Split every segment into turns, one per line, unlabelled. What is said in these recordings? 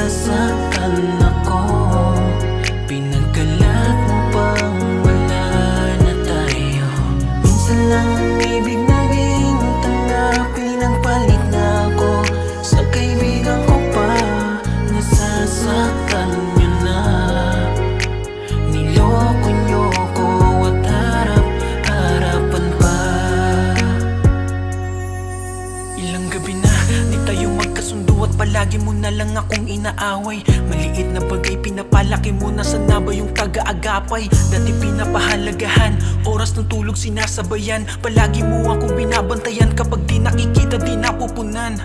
nasasaktan ako. Pinagkalat mo pang wala na tayo. Minsan lang ang ibig naging tanga. Pinagpalit na ako sa kaibigan ko pa. Nasasaktan nyo na. Niloko nyo ko at harap-harapan pa. Ilang gabi na di tayo magkasundo at palagi mo na lang akong inaaway. Maliit na bagay pinapalaki mo na, sana ba yung taga-agapay? Dati pinapahalagahan, oras ng tulog sinasabayan. Palagi mo akong binabantayan, kapag di nakikita di napupunan.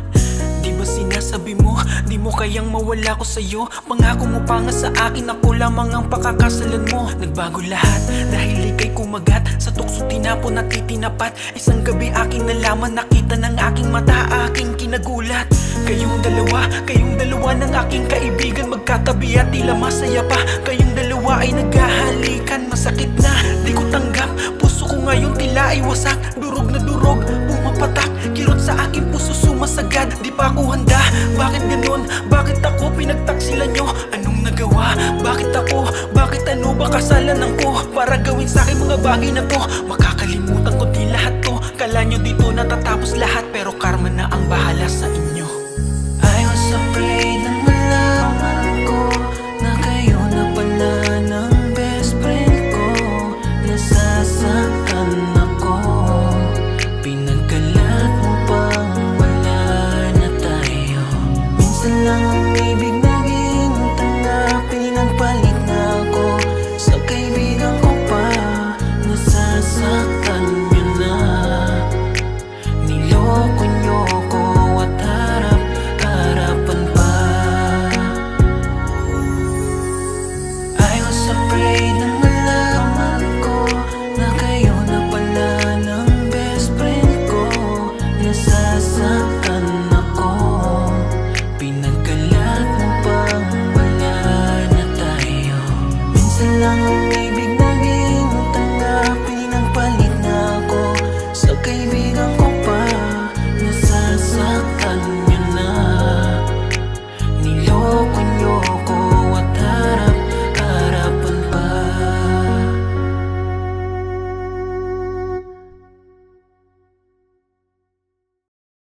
Di ba sinasabi mo, di mo kayang mawala ko sa'yo? Pangako mo pa nga sa akin, ako lamang ang pakakasalan mo. Nagbago lahat dahil ika'y kumagat, sa tukso tinapon at titinapat. Isang gabi aking nalaman, nakita ng aking mata, aking kinagulat. Kayong dalawa ng aking kaibigan, magkatabi at tila masaya pa. Kayong dalawa ay naghahalikan, masakit na, di ko tanggap. Puso ko ngayon tila ay wasak, durog na durog, pumapatak. Kirot sa aking puso sumasagad, di pa ako handa. Bakit ganun? Bakit ako pinagtaksilan nyo? Anong nagawa? Bakit ako? Bakit ano ba kasalanan ko para gawin sa akin mga bagay na to? Makakalimutan ko di lahat to. Kala nyo dito natatapos lahat, pero karma na ang bahala sa inyo.